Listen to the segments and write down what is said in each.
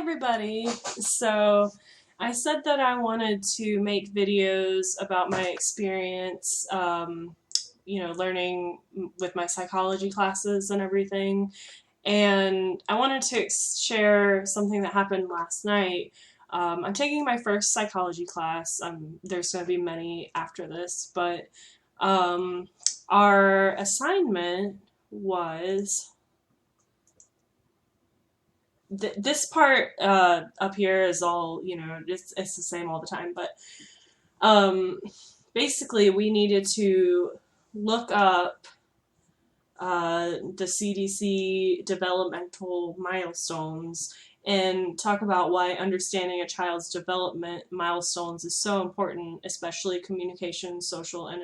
everybody. So I said that I wanted to make videos about my experience, learning with my psychology classes and everything. And I wanted to share something that happened last night. I'm taking my first psychology class. There's going to be many after this, but our assignment was this part up here is all, it's the same all the time, but basically we needed to look up the CDC developmental milestones and talk about why understanding a child's development milestones is so important, especially communication, social, and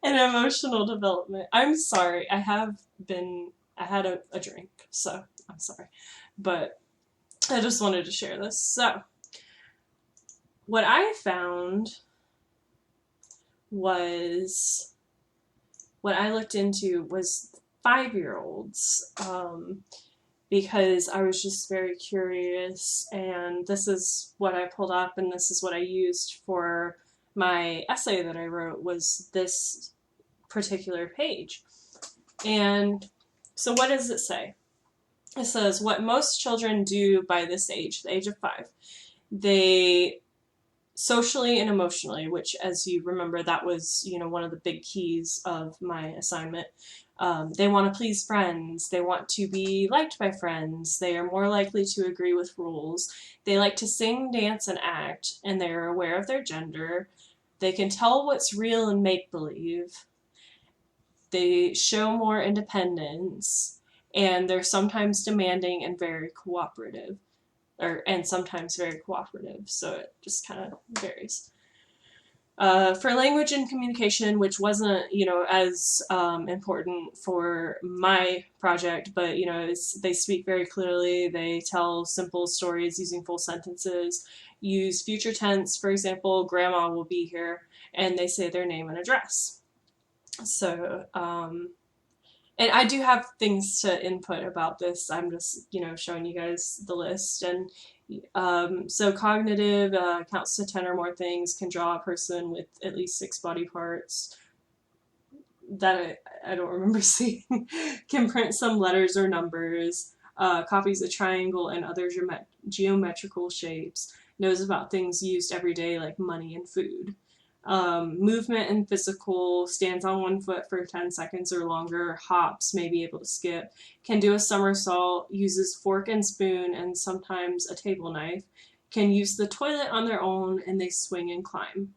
and emotional development. I'm sorry, I had a drink, so I'm sorry. But I just wanted to share this. So, what I found was, what I looked into was 5-year-olds, because I was just very curious, and this is what I pulled up, and this is what I used for my essay that I wrote, was this particular page. And so what does it say? It says, what most children do by this age, the age of 5, they socially and emotionally, which, as you remember, that was, one of the big keys of my assignment. They want to please friends. They want to be liked by friends. They are more likely to agree with rules. They like to sing, dance, and act, and they are aware of their gender. They can tell what's real and make-believe. They show more independence, and they're sometimes demanding and very cooperative, and sometimes very cooperative, so it just kind of varies. For language and communication, which wasn't, as important for my project, but, they speak very clearly, they tell simple stories using full sentences, use future tense, for example, grandma will be here, and they say their name and address. So, and I do have things to input about this. I'm just, showing you guys the list. And so cognitive counts to 10 or more things, can draw a person with at least 6 body parts. That I don't remember seeing. Can print some letters or numbers, copies a triangle and other geometrical shapes, knows about things used every day like money and food. Movement and physical, stands on 1 foot for 10 seconds or longer, hops, may be able to skip, can do a somersault, uses fork and spoon and sometimes a table knife, can use the toilet on their own, and they swing and climb.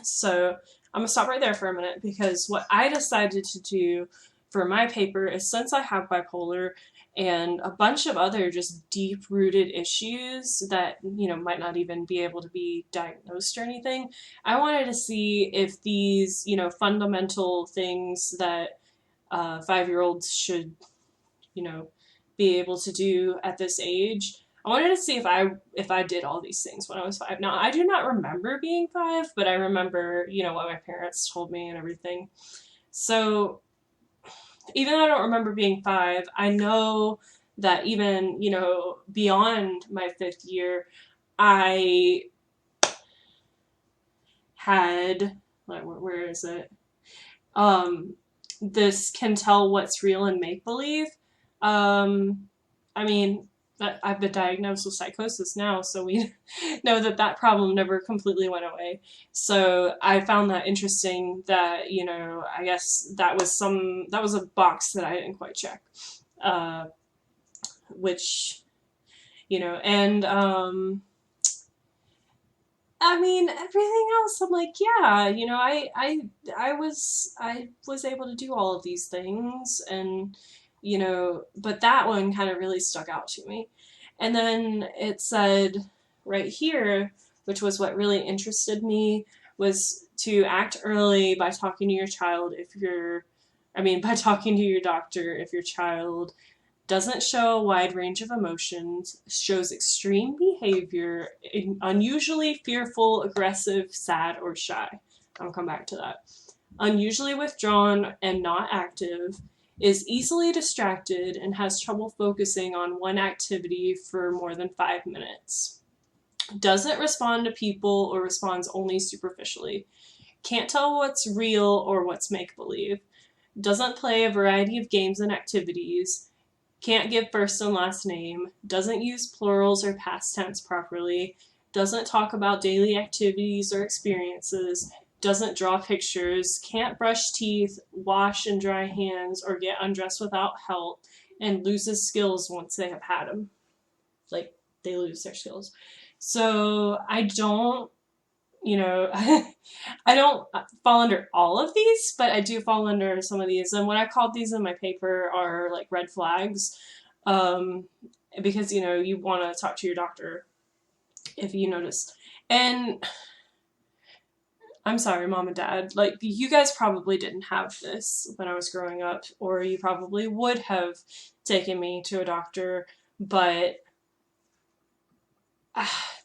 So I'm going to stop right there for a minute, because what I decided to do for my paper is, since I have bipolar and a bunch of other just deep-rooted issues that, might not even be able to be diagnosed or anything, I wanted to see if these, fundamental things that 5-year-olds should, be able to do at this age, I wanted to see if I did all these things when I was 5. Now, I do not remember being 5, but I remember, what my parents told me and everything. So even though I don't remember being 5, I know that even, beyond my 5th year, I had, where is it? This can tell what's real and make-believe. I've been diagnosed with psychosis now, so we know that problem never completely went away. So I found that interesting that, I guess that was a box that I didn't quite check. Which, and, everything else, I'm like, yeah, I was able to do all of these things, and, but that one kind of really stuck out to me. And then it said right here, which was what really interested me, was to act early by talking to your child by talking to your doctor if your child doesn't show a wide range of emotions, shows extreme behavior, unusually fearful, aggressive, sad, or shy. I'll come back to that. Unusually withdrawn and not active, is easily distracted and has trouble focusing on one activity for more than 5 minutes. Doesn't respond to people or responds only superficially. Can't tell what's real or what's make-believe. Doesn't play a variety of games and activities. Can't give first and last name. Doesn't use plurals or past tense properly. Doesn't talk about daily activities or experiences. Doesn't draw pictures. Can't brush teeth, wash and dry hands, or get undressed without help, and loses skills once they have had them. Like, they lose their skills. So I don't, I don't fall under all of these, but I do fall under some of these. And what I called these in my paper are like red flags, because, you want to talk to your doctor if you notice. And I'm sorry, mom and dad, like, you guys probably didn't have this when I was growing up, or you probably would have taken me to a doctor, but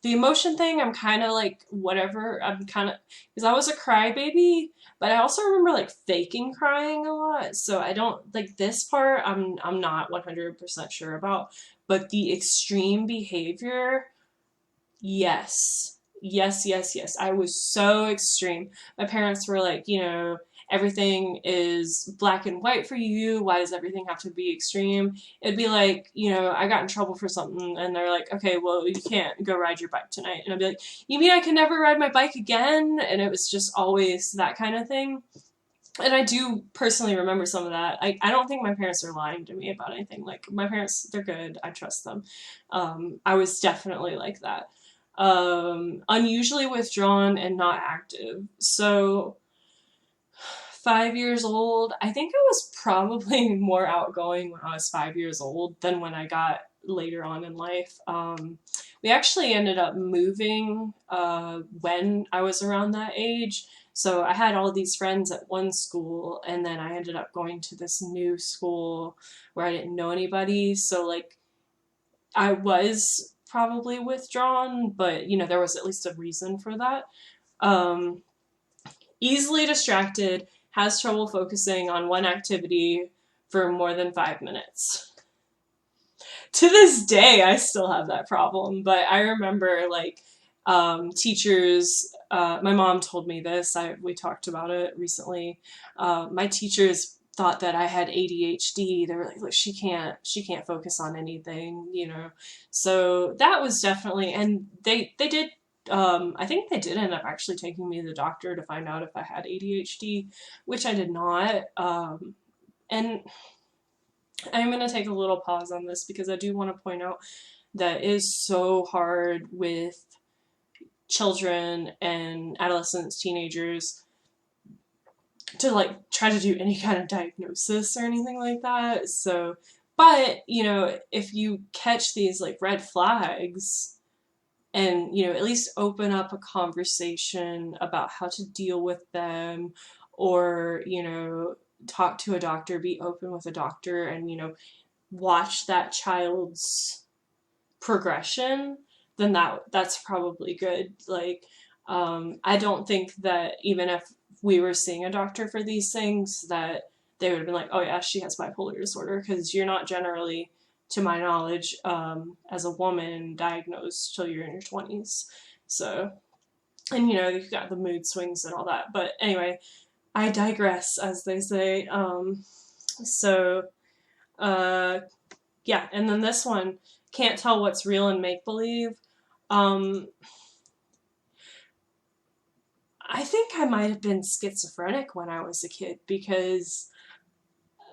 the emotion thing, I'm kind of like, whatever. I'm kind of, because I was a crybaby, but I also remember like faking crying a lot. So I don't, like, this part, I'm not 100% sure about, but the extreme behavior, yes. Yes, yes, yes. I was so extreme. My parents were like, everything is black and white for you. Why does everything have to be extreme? It'd be like, I got in trouble for something and they're like, okay, well, you can't go ride your bike tonight. And I'd be like, you mean I can never ride my bike again? And it was just always that kind of thing. And I do personally remember some of that. I don't think my parents are lying to me about anything. Like, my parents, they're good. I trust them. I was definitely like that. Unusually withdrawn and not active. So 5 years old, I think I was probably more outgoing when I was 5 years old than when I got later on in life. We actually ended up moving when I was around that age. So I had all these friends at one school, and then I ended up going to this new school where I didn't know anybody. So, like, I was probably withdrawn, but, there was at least a reason for that. Easily distracted, has trouble focusing on one activity for more than 5 minutes. To this day, I still have that problem, but I remember, like, teachers, my mom told me this, we talked about it recently. My teachers thought that I had ADHD. They were like, look, she can't focus on anything, So that was definitely, and they did, I think they did end up actually taking me to the doctor to find out if I had ADHD, which I did not. And I'm going to take a little pause on this because I do want to point out that it is so hard with children and adolescents, teenagers, to like try to do any kind of diagnosis or anything like that. So, but, if you catch these like red flags and, at least open up a conversation about how to deal with them, or, talk to a doctor, be open with a doctor, and, watch that child's progression, then that's probably good. Like, I don't think that even if we were seeing a doctor for these things, that they would have been like, oh yeah, she has bipolar disorder, because you're not generally, to my knowledge, as a woman, diagnosed till you're in your 20s. So, and you've got the mood swings and all that. But anyway, I digress, as they say. Yeah, and then this one, can't tell what's real and make-believe. I think I might have been schizophrenic when I was a kid, because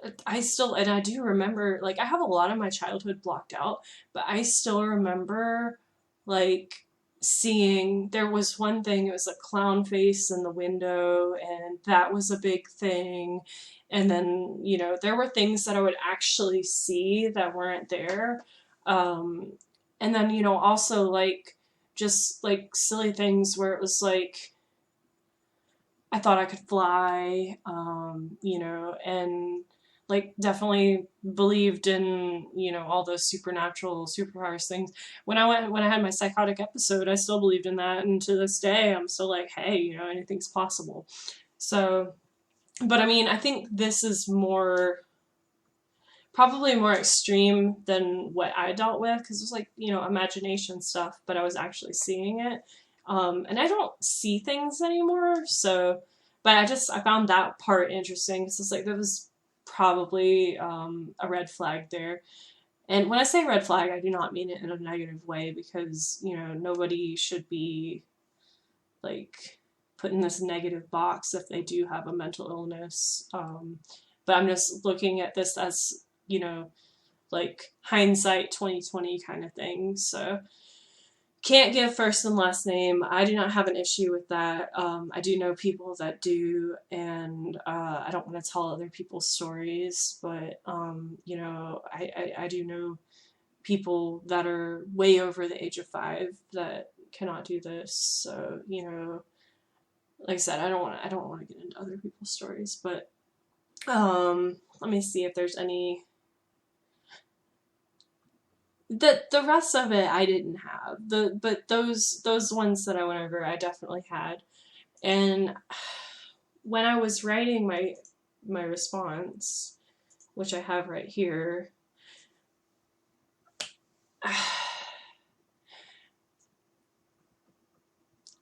and I do remember, like, I have a lot of my childhood blocked out, but I still remember, like, there was one thing, it was a clown face in the window, and that was a big thing. And then, there were things that I would actually see that weren't there. And then, also, like, just, like, silly things where it was, like, I thought I could fly, and, like, definitely believed in, all those supernatural, superpowers things. When I had my psychotic episode, I still believed in that, and to this day, I'm still like, hey, anything's possible. So, but I mean, I think this is more probably more extreme than what I dealt with, because it was like, imagination stuff, but I was actually seeing it. And I don't see things anymore, so, but I found that part interesting, because it's like there was probably a red flag there. And when I say red flag, I do not mean it in a negative way, because, nobody should be like put in this negative box if they do have a mental illness. But I'm just looking at this as, like hindsight 2020 kind of thing. So can't give first and last name. I do not have an issue with that. I do know people that do, and I don't want to tell other people's stories, but I do know people that are way over the age of 5 that cannot do this. So like I said, I don't want to get into other people's stories, but let me see if there's any. The rest of it I didn't have. But those ones that I went over I definitely had. And when I was writing my response, which I have right here,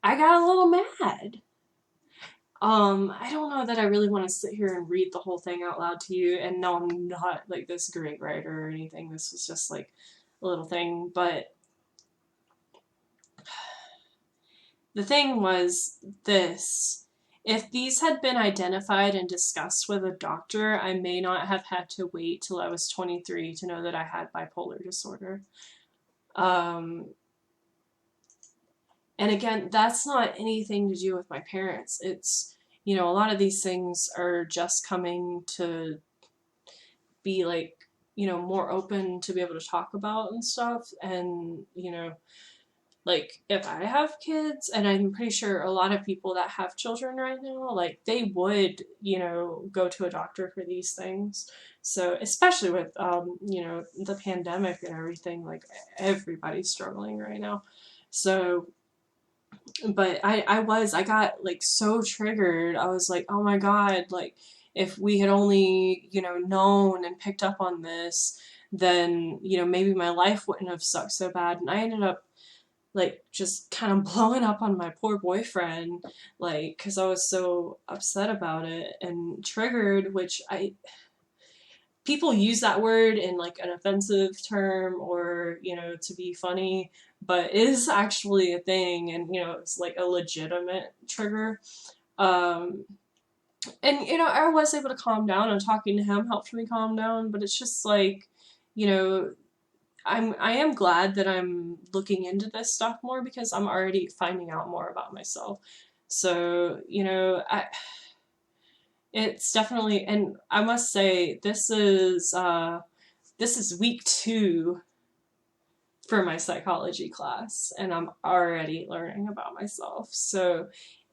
I got a little mad. I don't know that I really want to sit here and read the whole thing out loud to you, and no, I'm not like this great writer or anything. This was just like a little thing, but the thing was this. If these had been identified and discussed with a doctor, I may not have had to wait till I was 23 to know that I had bipolar disorder. And again, that's not anything to do with my parents. It's, a lot of these things are just coming to be like, more open to be able to talk about and stuff. And, like if I have kids, and I'm pretty sure a lot of people that have children right now, like they would, go to a doctor for these things. So especially with, the pandemic and everything, like everybody's struggling right now. So, but I got like so triggered. I was like, oh my God, like if we had only, known and picked up on this, then, maybe my life wouldn't have sucked so bad. And I ended up like just kind of blowing up on my poor boyfriend, like, because I was so upset about it and triggered, which people use that word in like an offensive term or, to be funny, but it is actually a thing, and, it's like a legitimate trigger. And, I was able to calm down, and talking to him helped me calm down, but it's just like, you know, I am glad that I'm looking into this stuff more, because I'm already finding out more about myself. So, it's definitely, and I must say this is week 2 for my psychology class, and I'm already learning about myself. So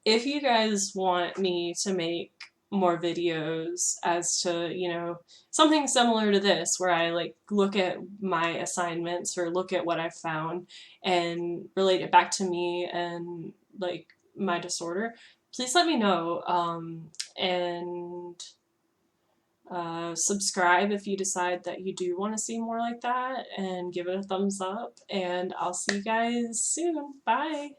if you guys want me to make more videos as to, something similar to this, where I like look at my assignments or look at what I've found and relate it back to me and like my disorder, please let me know. And subscribe if you decide that you do want to see more like that, and give it a thumbs up, and I'll see you guys soon. Bye!